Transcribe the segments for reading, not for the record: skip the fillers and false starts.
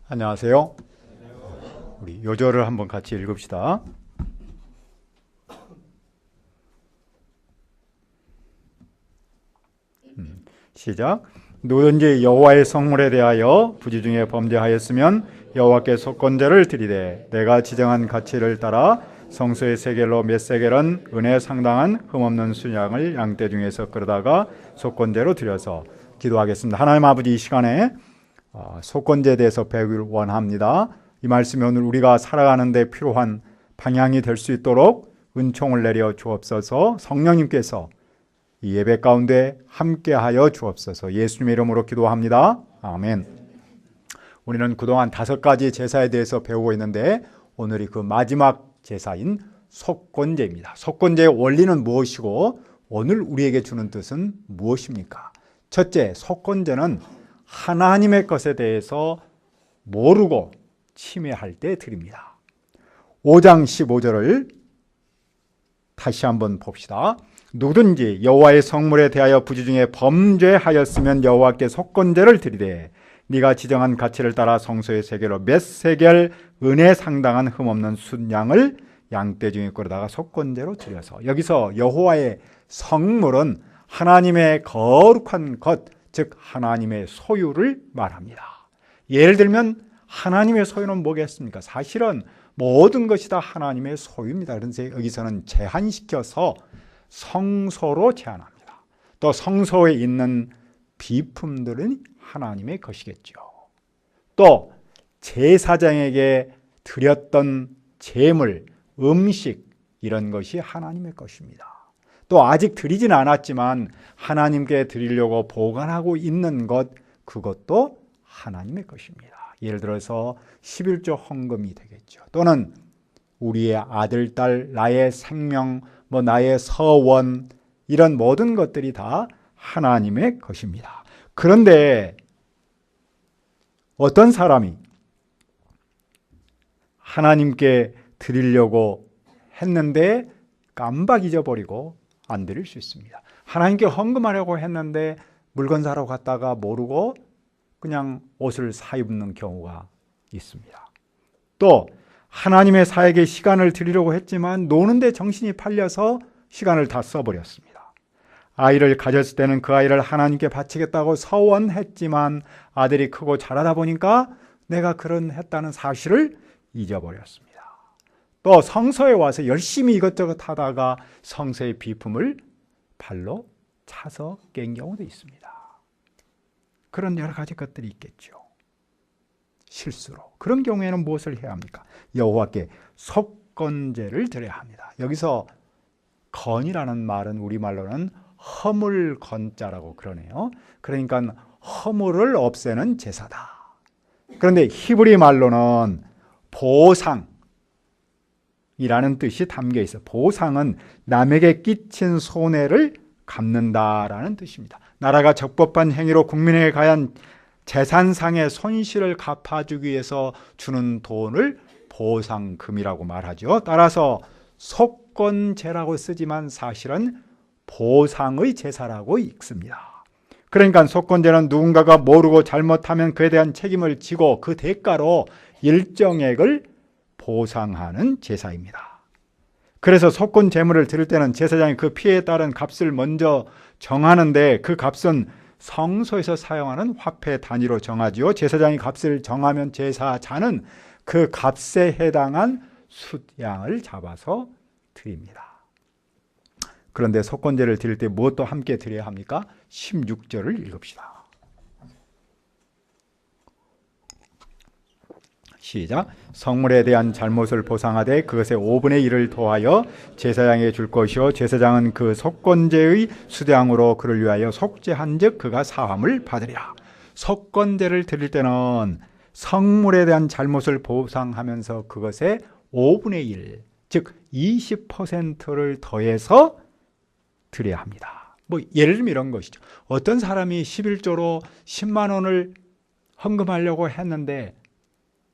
안녕하세요. 우리 요절을 한번 같이 읽읍시다. 시작. 누구든지 여호와의 성물에 대하여 부지 중에 범죄하였으면 여호와께 속건제를 드리되 내가 지정한 가치를 따라 성소의 세겔로 몇 세겔은 은혜 상당한 흠없는 순양을 양떼 중에서 끌어다가 속건제로 드려서 기도하겠습니다. 하나님 아버지, 이 시간에 속건제에 대해서 배우길 원합니다. 이 말씀이 오늘 우리가 살아가는 데 필요한 방향이 될 수 있도록 은총을 내려 주옵소서. 성령님께서 이 예배 가운데 함께하여 주옵소서. 예수님의 이름으로 기도합니다. 아멘. 우리는 그동안 5가지 제사에 대해서 배우고 있는데 오늘이 그 마지막 제사인 속건제입니다. 속건제의 원리는 무엇이고 오늘 우리에게 주는 뜻은 무엇입니까? 첫째, 속건제는 하나님의 것에 대해서 모르고 침해할 때 드립니다. 5장 15절을 다시 한번 봅시다. 누구든지 여호와의 성물에 대하여 부지 중에 범죄하였으면 여호와께 속건제를 드리되 네가 지정한 가치를 따라 성소의 세겔로 몇 세겔 은혜 상당한 흠없는 순양을 양떼 중에 끌어다가 속건제로 드려서, 여기서 여호와의 성물은 하나님의 거룩한 것, 즉 하나님의 소유를 말합니다. 예를 들면 하나님의 소유는 뭐겠습니까? 사실은 모든 것이 다 하나님의 소유입니다. 그래서 여기서는 제한시켜서 성소로 제한합니다. 또 성소에 있는 비품들은 하나님의 것이겠죠. 또 제사장에게 드렸던 제물, 음식, 이런 것이 하나님의 것입니다. 또 아직 드리진 않았지만 하나님께 드리려고 보관하고 있는 것, 그것도 하나님의 것입니다. 예를 들어서 11조 헌금이 되겠죠. 또는 우리의 아들, 딸, 나의 생명, 나의 서원, 이런 모든 것들이 다 하나님의 것입니다. 그런데 어떤 사람이 하나님께 드리려고 했는데 깜빡 잊어버리고 안 드릴 수 있습니다. 하나님께 헌금하려고 했는데 물건 사러 갔다가 모르고 그냥 옷을 사 입는 경우가 있습니다. 또 하나님의 사역에 시간을 드리려고 했지만 노는데 정신이 팔려서 시간을 다 써버렸습니다. 아이를 가졌을 때는 그 아이를 하나님께 바치겠다고 서원했지만 아들이 크고 자라다 보니까 내가 그런 했다는 사실을 잊어버렸습니다. 또 성소에 와서 열심히 이것저것 하다가 성소의 비품을 발로 차서 깬 경우도 있습니다. 그런 여러 가지 것들이 있겠죠. 실수로. 그런 경우에는 무엇을 해야 합니까? 여호와께 속건제를 드려야 합니다. 여기서 건이라는 말은 우리말로는 허물 건자라고 그러네요. 그러니까 허물을 없애는 제사다. 그런데 히브리 말로는 보상이라는 뜻이 담겨 있어요. 보상은 남에게 끼친 손해를 갚는다라는 뜻입니다. 나라가 적법한 행위로 국민에게 가한 재산상의 손실을 갚아주기 위해서 주는 돈을 보상금이라고 말하죠. 따라서 속건제라고 쓰지만 사실은 보상의 제사라고 읽습니다. 그러니까 속건제는 누군가가 모르고 잘못하면 그에 대한 책임을 지고 그 대가로 일정액을 보상하는 제사입니다. 그래서 속건 제물을 드릴 때는 제사장이 그 피해에 따른 값을 먼저 정하는데 그 값은 성소에서 사용하는 화폐 단위로 정하지요. 제사장이 값을 정하면 제사자는 그 값에 해당한 숫양을 잡아서 드립니다. 그런데 속건제를 드릴 때 무엇도 함께 드려야 합니까? 16절을 읽읍시다. 시작. 성물에 대한 잘못을 보상하되 그것의 5분의 1을 더하여 제사장에게 줄 것이요 제사장은 그 속건제의 수량으로 그를 위하여 속죄한즉 그가 사함을 받으리라. 속건제를 드릴 때는 성물에 대한 잘못을 보상하면서 그것의 5분의 1, 즉 20%를 더해서 드려야 합니다. 예를 들면 이런 것이죠. 어떤 사람이 11조로 10만 원을 헌금하려고 했는데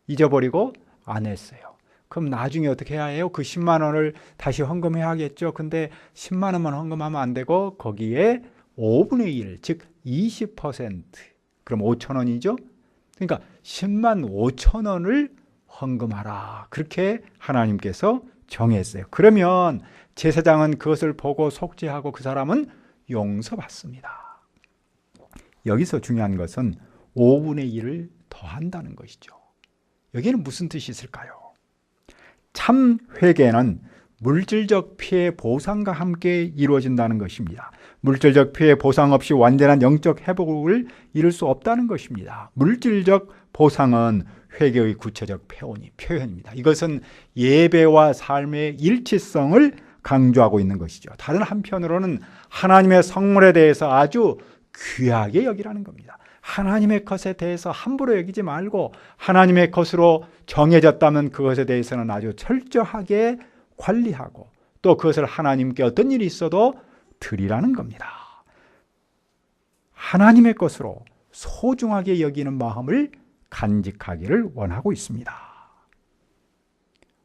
잊어버리고 안 했어요. 그럼 나중에 어떻게 해야 해요? 그 10만 원을 다시 헌금해야겠죠. 근데 10만 원만 헌금하면 안 되고 거기에 5분의 1, 즉 20%, 그럼 5천 원이죠. 그러니까 10만 5천 원을 헌금하라. 그렇게 하나님께서 정했어요. 그러면 제사장은 그것을 보고 속죄하고 그 사람은 용서받습니다. 여기서 중요한 것은 5분의 1을 더한다는 것이죠. 여기는 무슨 뜻이 있을까요? 참 회개는 물질적 피해 보상과 함께 이루어진다는 것입니다. 물질적 피해 보상 없이 완전한 영적 회복을 이룰 수 없다는 것입니다. 물질적 보상은 회개의 구체적 표현입니다. 이것은 예배와 삶의 일치성을 강조하고 있는 것이죠. 다른 한편으로는 하나님의 성물에 대해서 아주 귀하게 여기라는 겁니다. 하나님의 것에 대해서 함부로 여기지 말고 하나님의 것으로 정해졌다면 그것에 대해서는 아주 철저하게 관리하고 또 그것을 하나님께 어떤 일이 있어도 드리라는 겁니다. 하나님의 것으로 소중하게 여기는 마음을 간직하기를 원하고 있습니다.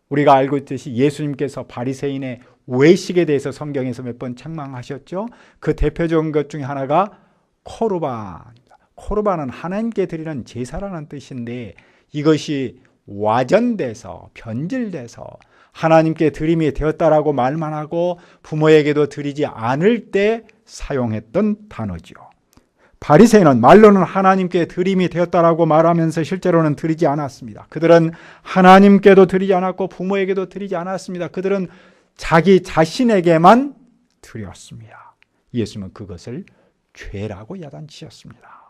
우리가 알고 있듯이 예수님께서 바리새인의 외식에 대해서 성경에서 몇 번 책망하셨죠. 그 대표적인 것 중에 하나가 코르반입니다. 코르반은 하나님께 드리는 제사라는 뜻인데 이것이 와전돼서 변질돼서 하나님께 드림이 되었다라고 말만 하고 부모에게도 드리지 않을 때 사용했던 단어죠. 바리새인은 말로는 하나님께 드림이 되었다라고 말하면서 실제로는 드리지 않았습니다. 그들은 하나님께도 드리지 않았고 부모에게도 드리지 않았습니다. 그들은 자기 자신에게만 드렸습니다. 예수님은 그것을 죄라고 야단치셨습니다.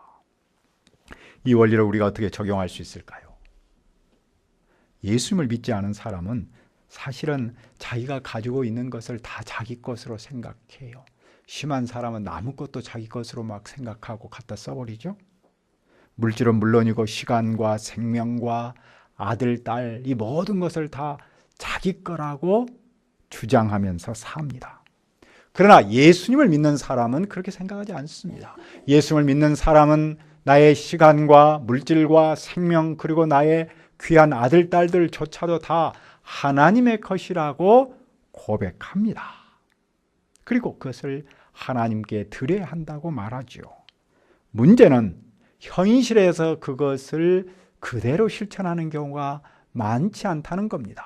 이 원리를 우리가 어떻게 적용할 수 있을까요? 예수님을 믿지 않은 사람은 사실은 자기가 가지고 있는 것을 다 자기 것으로 생각해요. 심한 사람은 남의 것도 자기 것으로 막 생각하고 갖다 써버리죠. 물질은 물론이고 시간과 생명과 아들, 딸, 이 모든 것을 다 자기 거라고 주장하면서 삽니다. 그러나 예수님을 믿는 사람은 그렇게 생각하지 않습니다. 예수님을 믿는 사람은 나의 시간과 물질과 생명 그리고 나의 귀한 아들, 딸들조차도 다 하나님의 것이라고 고백합니다. 그리고 그것을 하나님께 드려야 한다고 말하죠. 문제는 현실에서 그것을 그대로 실천하는 경우가 많지 않다는 겁니다.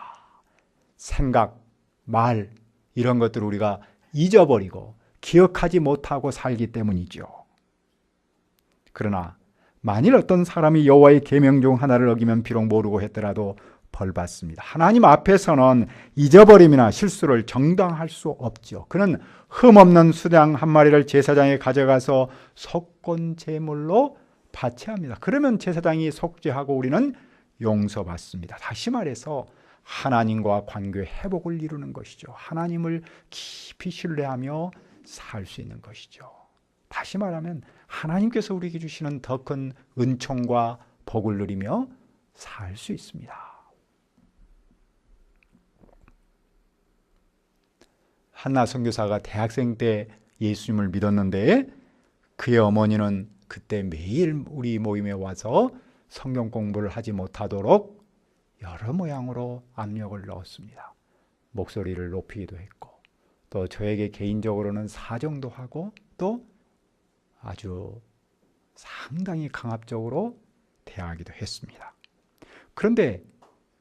생각, 말 이런 것들을 우리가 잊어버리고 기억하지 못하고 살기 때문이죠. 그러나 만일 어떤 사람이 여호와의 계명 중 하나를 어기면 비록 모르고 했더라도 벌받습니다. 하나님 앞에서는 잊어버림이나 실수를 정당할 수 없죠. 그는 흠없는 수양 한 마리를 제사장에 가져가서 속건 제물로 바쳐야 합니다. 그러면 제사장이 속죄하고 우리는 용서받습니다. 다시 말해서 하나님과 관계의 회복을 이루는 것이죠. 하나님을 깊이 신뢰하며 살 수 있는 것이죠. 다시 말하면 하나님께서 우리에게 주시는 더 큰 은총과 복을 누리며 살 수 있습니다. 한나 선교사가 대학생 때 예수님을 믿었는데 그의 어머니는 그때 매일 우리 모임에 와서 성경 공부를 하지 못하도록 여러 모양으로 압력을 넣었습니다. 목소리를 높이기도 했고 또 저에게 개인적으로는 사정도 하고 또 아주 상당히 강압적으로 대하기도 했습니다. 그런데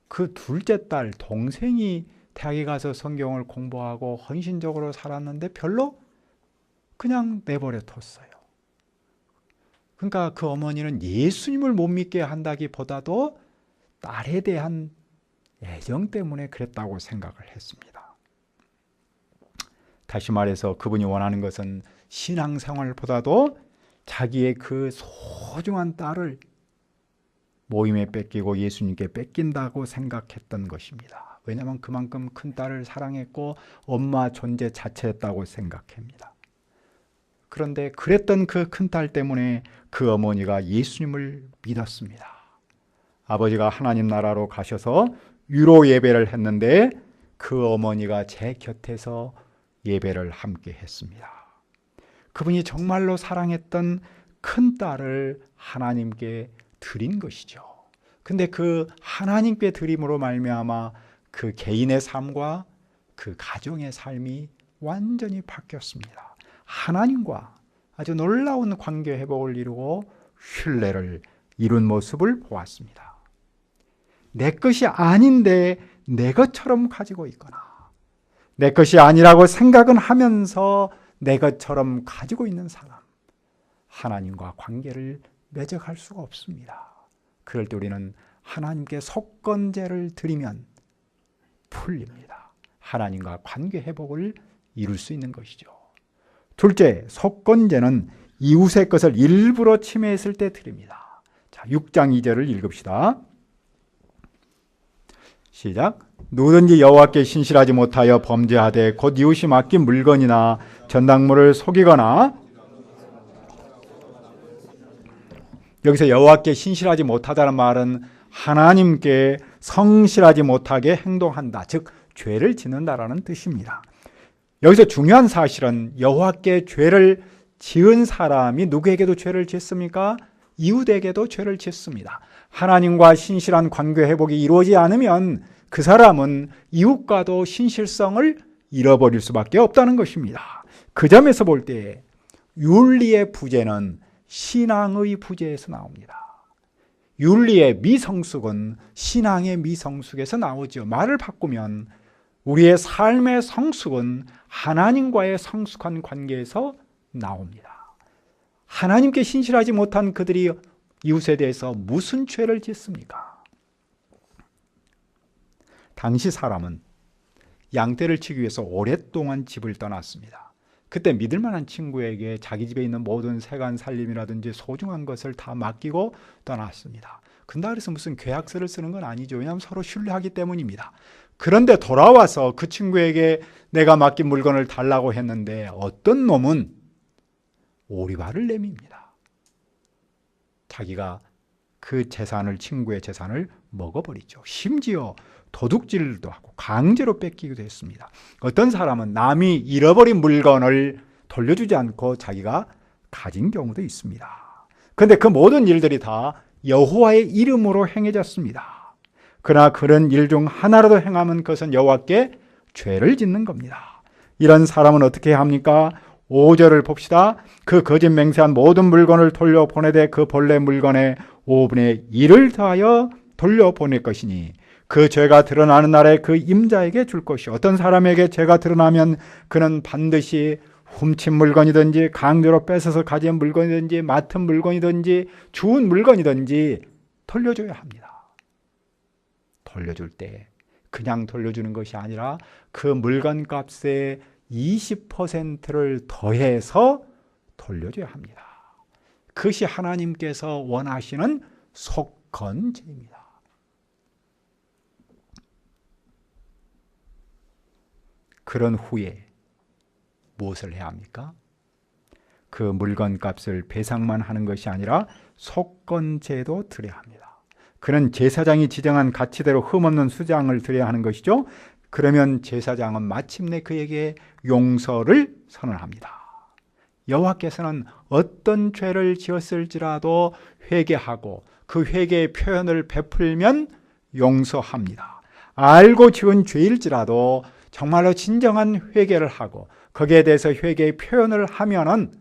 그 둘째 딸 동생이 대학에 가서 성경을 공부하고 헌신적으로 살았는데 별로 그냥 내버려 뒀어요. 그러니까 그 어머니는 예수님을 못 믿게 한다기보다도 딸에 대한 애정 때문에 그랬다고 생각을 했습니다. 다시 말해서 그분이 원하는 것은 신앙생활보다도 자기의 그 소중한 딸을 모임에 뺏기고 예수님께 뺏긴다고 생각했던 것입니다. 왜냐하면 그만큼 큰 딸을 사랑했고 엄마 존재 자체였다고 생각합니다. 그런데 그랬던 그 큰 딸 때문에 그 어머니가 예수님을 믿었습니다. 아버지가 하나님 나라로 가셔서 유로 예배를 했는데 그 어머니가 제 곁에서 예배를 함께 했습니다. 그분이 정말로 사랑했던 큰 딸을 하나님께 드린 것이죠. 근데 그 하나님께 드림으로 말미암아 그 개인의 삶과 그 가정의 삶이 완전히 바뀌었습니다. 하나님과 아주 놀라운 관계 회복을 이루고 신뢰를 이룬 모습을 보았습니다. 내 것이 아닌데 내 것처럼 가지고 있거나 내 것이 아니라고 생각은 하면서 내 것처럼 가지고 있는 사람, 하나님과 관계를 맺어갈 수가 없습니다. 그럴 때 우리는 하나님께 속건제를 드리면 풀립니다. 하나님과 관계 회복을 이룰 수 있는 것이죠. 둘째, 속건제는 이웃의 것을 일부러 침해했을 때 드립니다. 자, 6장 2절을 읽읍시다. 시작. 누구든지 여호와께 신실하지 못하여 범죄하되 곧 이웃이 맡긴 물건이나 전당물을 속이거나, 여기서 여호와께 신실하지 못하다는 말은 하나님께 성실하지 못하게 행동한다, 즉 죄를 짓는다라는 뜻입니다. 여기서 중요한 사실은 여호와께 죄를 지은 사람이 누구에게도 죄를 짓습니까? 이웃에게도 죄를 짓습니다. 하나님과 신실한 관계 회복이 이루어지지 않으면 그 사람은 이웃과도 신실성을 잃어버릴 수밖에 없다는 것입니다. 그 점에서 볼 때 윤리의 부재는 신앙의 부재에서 나옵니다. 윤리의 미성숙은 신앙의 미성숙에서 나오죠. 말을 바꾸면 우리의 삶의 성숙은 하나님과의 성숙한 관계에서 나옵니다. 하나님께 신실하지 못한 그들이 이웃에 대해서 무슨 죄를 짓습니까? 당시 사람은 양떼를 치기 위해서 오랫동안 집을 떠났습니다. 그때 믿을 만한 친구에게 자기 집에 있는 모든 세간 살림이라든지 소중한 것을 다 맡기고 떠났습니다. 근데 그래서 무슨 계약서를 쓰는 건 아니죠. 왜냐하면 서로 신뢰하기 때문입니다. 그런데 돌아와서 그 친구에게 내가 맡긴 물건을 달라고 했는데 어떤 놈은 오리발을 내밉니다. 자기가 그 재산을, 친구의 재산을 먹어버리죠. 심지어 도둑질도 하고 강제로 뺏기기도 했습니다. 어떤 사람은 남이 잃어버린 물건을 돌려주지 않고 자기가 가진 경우도 있습니다. 그런데 그 모든 일들이 다 여호와의 이름으로 행해졌습니다. 그러나 그런 일 중 하나라도 행하면 그것은 여호와께 죄를 짓는 겁니다. 이런 사람은 어떻게 합니까? 5절을 봅시다. 그 거짓 맹세한 모든 물건을 돌려보내되 그 본래 물건의 5분의 1을 더하여 돌려보낼 것이니 그 죄가 드러나는 날에 그 임자에게 줄 것이요. 어떤 사람에게 죄가 드러나면 그는 반드시 훔친 물건이든지 강제로 뺏어서 가진 물건이든지 맡은 물건이든지 주운 물건이든지 돌려줘야 합니다. 돌려줄 때 그냥 돌려주는 것이 아니라 그 물건 값의 20%를 더해서 돌려줘야 합니다. 그것이 하나님께서 원하시는 속건제입니다. 그런 후에 무엇을 해야 합니까? 그 물건 값을 배상만 하는 것이 아니라 속건제도 드려야 합니다. 그는 제사장이 지정한 가치대로 흠없는 수장을 드려야 하는 것이죠. 그러면 제사장은 마침내 그에게 용서를 선언합니다. 여호와께서는 어떤 죄를 지었을지라도 회개하고 그 회개의 표현을 베풀면 용서합니다. 알고 지은 죄일지라도 정말로 진정한 회개를 하고 거기에 대해서 회개의 표현을 하면은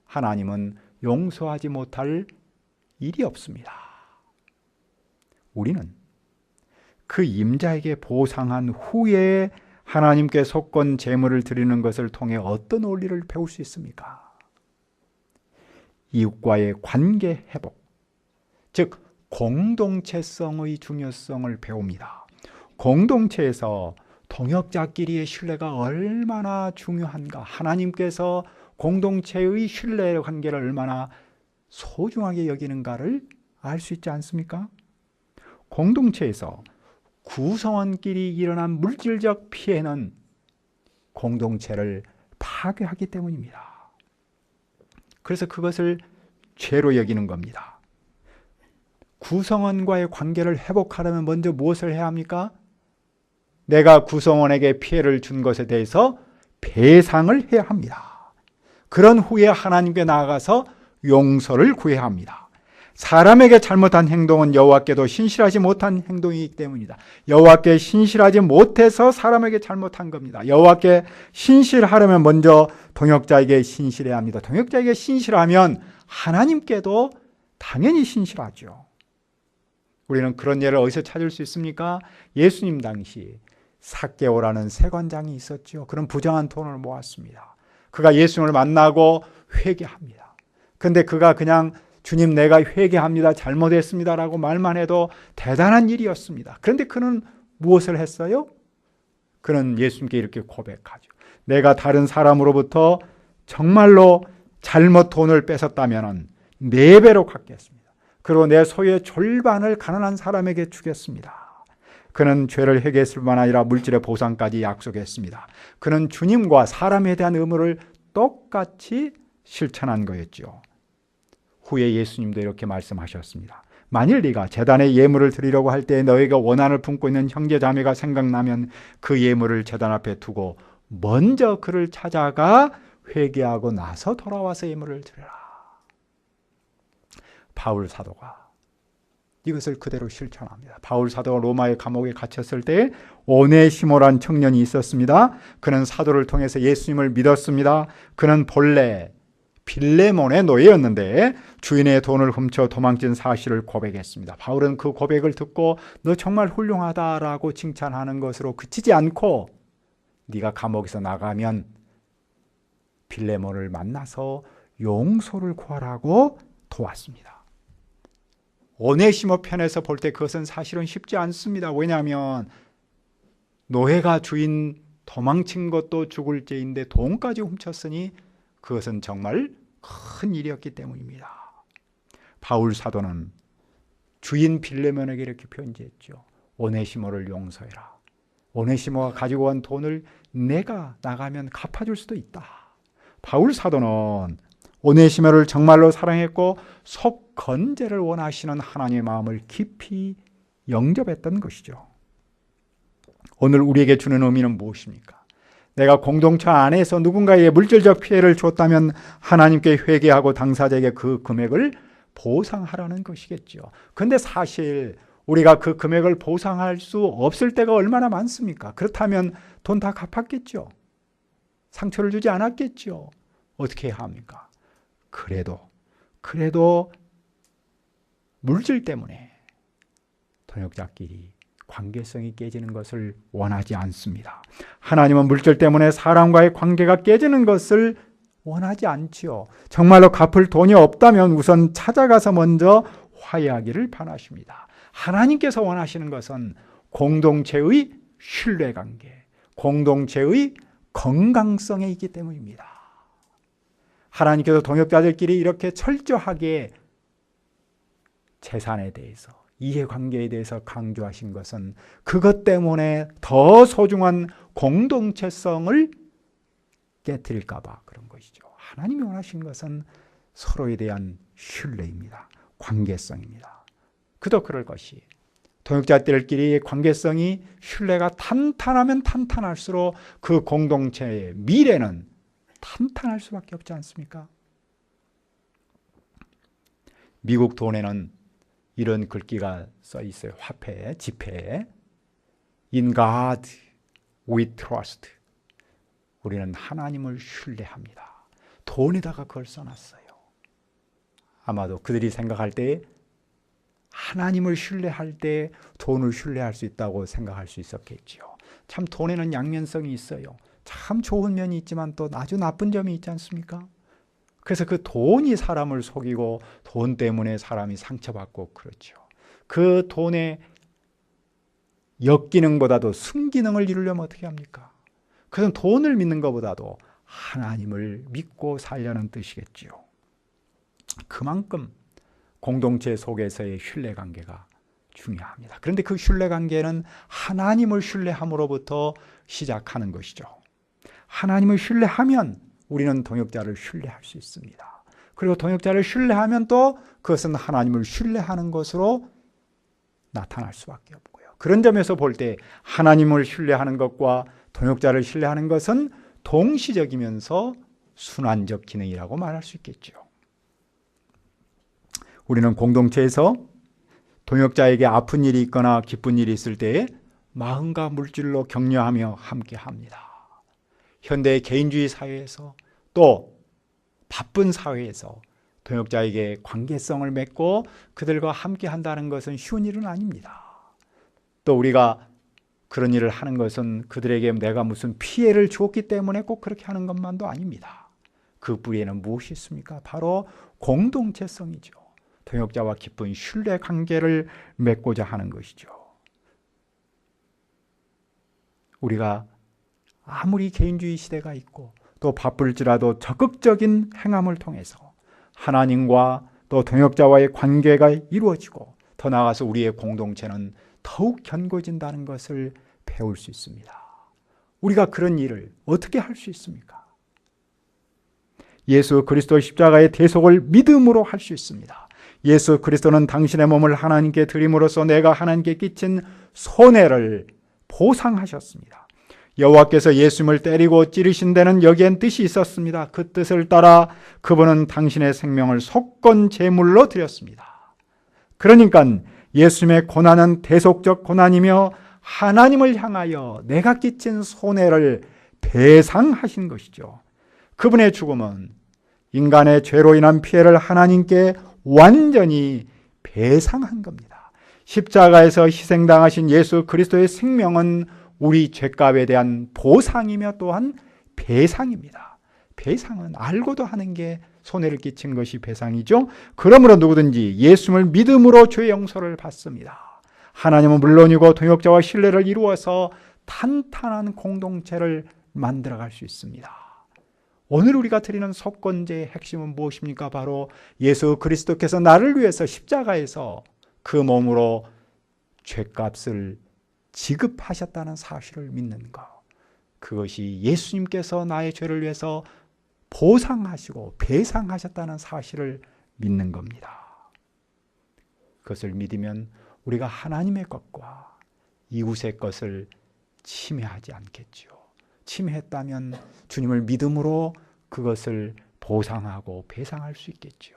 하나님은 용서하지 못할 일이 없습니다. 우리는 그 임자에게 보상한 후에 하나님께 속건 제물을 드리는 것을 통해 어떤 원리를 배울 수 있습니까? 이웃과의 관계 회복, 즉 공동체성의 중요성을 배웁니다. 공동체에서 동역자끼리의 신뢰가 얼마나 중요한가, 하나님께서 공동체의 신뢰 관계를 얼마나 소중하게 여기는가를 알 수 있지 않습니까? 공동체에서 구성원끼리 일어난 물질적 피해는 공동체를 파괴하기 때문입니다. 그래서 그것을 죄로 여기는 겁니다. 구성원과의 관계를 회복하려면 먼저 무엇을 해야 합니까? 내가 구성원에게 피해를 준 것에 대해서 배상을 해야 합니다. 그런 후에 하나님께 나아가서 용서를 구해야 합니다. 사람에게 잘못한 행동은 여호와께도 신실하지 못한 행동이기 때문이다. 여호와께 신실하지 못해서 사람에게 잘못한 겁니다. 여호와께 신실하려면 먼저 동역자에게 신실해야 합니다. 동역자에게 신실하면 하나님께도 당연히 신실하죠. 우리는 그런 예를 어디서 찾을 수 있습니까? 예수님 당시 삭개오라는 세관장이 있었죠. 그런 부정한 돈을 모았습니다. 그가 예수님을 만나고 회개합니다. 그런데 그가 그냥 주님 내가 회개합니다. 잘못했습니다라고 말만 해도 대단한 일이었습니다. 그런데 그는 무엇을 했어요? 그는 예수님께 이렇게 고백하죠. 내가 다른 사람으로부터 정말로 잘못 돈을 뺏었다면 4배로 갚겠습니다. 그리고 내 소유의 절반을 가난한 사람에게 주겠습니다. 그는 죄를 회개했을 뿐만 아니라 물질의 보상까지 약속했습니다. 그는 주님과 사람에 대한 의무를 똑같이 실천한 거였죠. 후에 예수님도 이렇게 말씀하셨습니다. 만일 네가 제단에 예물을 드리려고 할 때 너희가 원한을 품고 있는 형제 자매가 생각나면 그 예물을 제단 앞에 두고 먼저 그를 찾아가 회개하고 나서 돌아와서 예물을 드려라. 바울 사도가 이것을 그대로 실천합니다. 바울 사도가 로마의 감옥에 갇혔을 때 오네시모란 청년이 있었습니다. 그는 사도를 통해서 예수님을 믿었습니다. 그는 본래 빌레몬의 노예였는데 주인의 돈을 훔쳐 도망친 사실을 고백했습니다. 바울은 그 고백을 듣고 너 정말 훌륭하다라고 칭찬하는 것으로 그치지 않고 네가 감옥에서 나가면 빌레몬을 만나서 용서를 구하라고 도왔습니다. 오네시모 편에서 볼 때 그것은 사실은 쉽지 않습니다. 왜냐하면 노예가 주인 도망친 것도 죽을 죄인데 돈까지 훔쳤으니 그것은 정말 큰 일이었기 때문입니다. 바울 사도는 주인 빌레몬에게 이렇게 편지했죠. 오네시모를 용서해라. 오네시모가 가지고 온 돈을 내가 나가면 갚아줄 수도 있다. 바울 사도는 오네시모를 정말로 사랑했고 속건재를 원하시는 하나님의 마음을 깊이 영접했던 것이죠. 오늘 우리에게 주는 의미는 무엇입니까? 내가 공동체 안에서 누군가에게 물질적 피해를 줬다면 하나님께 회개하고 당사자에게 그 금액을 보상하라는 것이겠죠. 그런데 사실 우리가 그 금액을 보상할 수 없을 때가 얼마나 많습니까? 그렇다면 돈 다 갚았겠죠. 상처를 주지 않았겠죠. 어떻게 해야 합니까? 그래도 물질 때문에 동역자끼리 관계성이 깨지는 것을 원하지 않습니다. 하나님은 물질 때문에 사람과의 관계가 깨지는 것을 원하지 않지요. 정말로 갚을 돈이 없다면 우선 찾아가서 먼저 화해하기를 바라십니다. 하나님께서 원하시는 것은 공동체의 신뢰관계, 공동체의 건강성에 있기 때문입니다. 하나님께서 동역자들끼리 이렇게 철저하게 재산에 대해서 이해관계에 대해서 강조하신 것은 그것 때문에 더 소중한 공동체성을 깨뜨릴까 봐 그런 것이죠. 하나님이 원하신 것은 서로에 대한 신뢰입니다. 관계성입니다. 그도 그럴 것이 동역자들끼리의 관계성이 신뢰가 탄탄하면 탄탄할수록 그 공동체의 미래는 탄탄할 수밖에 없지 않습니까? 미국 돈에는 이런 글귀가 써 있어요. 화폐에, 지폐에. In God we trust. 우리는 하나님을 신뢰합니다. 돈에다가 그걸 써놨어요. 아마도 그들이 생각할 때 하나님을 신뢰할 때 돈을 신뢰할 수 있다고 생각할 수 있었겠지요. 참 돈에는 양면성이 있어요. 참 좋은 면이 있지만 또 아주 나쁜 점이 있지 않습니까? 그래서 그 돈이 사람을 속이고 돈 때문에 사람이 상처받고 그렇죠. 그 돈의 역기능보다도 순기능을 이루려면 어떻게 합니까? 그것은 돈을 믿는 것보다도 하나님을 믿고 살려는 뜻이겠지요. 그만큼 공동체 속에서의 신뢰관계가 중요합니다. 그런데 그 신뢰관계는 하나님을 신뢰함으로부터 시작하는 것이죠. 하나님을 신뢰하면 우리는 동역자를 신뢰할 수 있습니다. 그리고 동역자를 신뢰하면 또 그것은 하나님을 신뢰하는 것으로 나타날 수밖에 없고요. 그런 점에서 볼 때 하나님을 신뢰하는 것과 동역자를 신뢰하는 것은 동시적이면서 순환적 기능이라고 말할 수 있겠죠. 우리는 공동체에서 동역자에게 아픈 일이 있거나 기쁜 일이 있을 때 마음과 물질로 격려하며 함께합니다. 현대의 개인주의 사회에서 또 바쁜 사회에서 동역자에게 관계성을 맺고 그들과 함께 한다는 것은 쉬운 일은 아닙니다. 또 우리가 그런 일을 하는 것은 그들에게 내가 무슨 피해를 주었기 때문에 꼭 그렇게 하는 것만도 아닙니다. 그 뿌리에는 무엇이 있습니까? 바로 공동체성이죠. 동역자와 깊은 신뢰 관계를 맺고자 하는 것이죠. 우리가 아무리 개인주의 시대가 있고 또 바쁠지라도 적극적인 행함을 통해서 하나님과 또 동역자와의 관계가 이루어지고 더 나아가서 우리의 공동체는 더욱 견고해진다는 것을 배울 수 있습니다. 우리가 그런 일을 어떻게 할 수 있습니까? 예수 그리스도 십자가의 대속을 믿음으로 할 수 있습니다. 예수 그리스도는 당신의 몸을 하나님께 드림으로써 내가 하나님께 끼친 손해를 보상하셨습니다. 여호와께서 예수님을 때리고 찌르신 데는 여기엔 뜻이 있었습니다. 그 뜻을 따라 그분은 당신의 생명을 속건 제물로 드렸습니다. 그러니까 예수님의 고난은 대속적 고난이며 하나님을 향하여 내가 끼친 손해를 배상하신 것이죠. 그분의 죽음은 인간의 죄로 인한 피해를 하나님께 완전히 배상한 겁니다. 십자가에서 희생당하신 예수 그리스도의 생명은 우리 죄값에 대한 보상이며 또한 배상입니다. 배상은 알고도 하는 게 손해를 끼친 것이 배상이죠. 그러므로 누구든지 예수님을 믿음으로 죄 용서를 받습니다. 하나님은 물론이고 동역자와 신뢰를 이루어서 탄탄한 공동체를 만들어갈 수 있습니다. 오늘 우리가 드리는 속건제의 핵심은 무엇입니까? 바로 예수 그리스도께서 나를 위해서 십자가에서 그 몸으로 죄값을 지급하셨다는 사실을 믿는 것. 그것이 예수님께서 나의 죄를 위해서 보상하시고 배상하셨다는 사실을 믿는 겁니다. 그것을 믿으면 우리가 하나님의 것과 이웃의 것을 침해하지 않겠죠. 침해했다면 주님을 믿음으로 그것을 보상하고 배상할 수 있겠죠.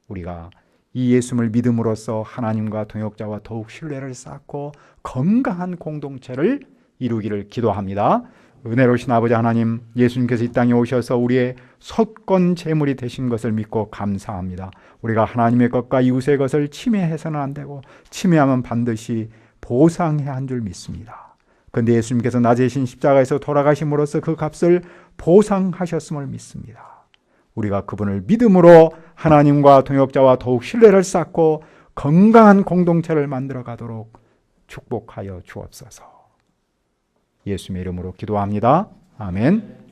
우리가 이 예수님을 믿음으로써 하나님과 동역자와 더욱 신뢰를 쌓고 건강한 공동체를 이루기를 기도합니다. 은혜로우신 아버지 하나님, 예수님께서 이 땅에 오셔서 우리의 속건 제물이 되신 것을 믿고 감사합니다. 우리가 하나님의 것과 이웃의 것을 침해해서는 안 되고 침해하면 반드시 보상해야 한 줄 믿습니다. 그런데 예수님께서 나 대신 십자가에서 돌아가심으로써 그 값을 보상하셨음을 믿습니다. 우리가 그분을 믿음으로 하나님과 동역자와 더욱 신뢰를 쌓고 건강한 공동체를 만들어 가도록 축복하여 주옵소서. 예수님의 이름으로 기도합니다. 아멘.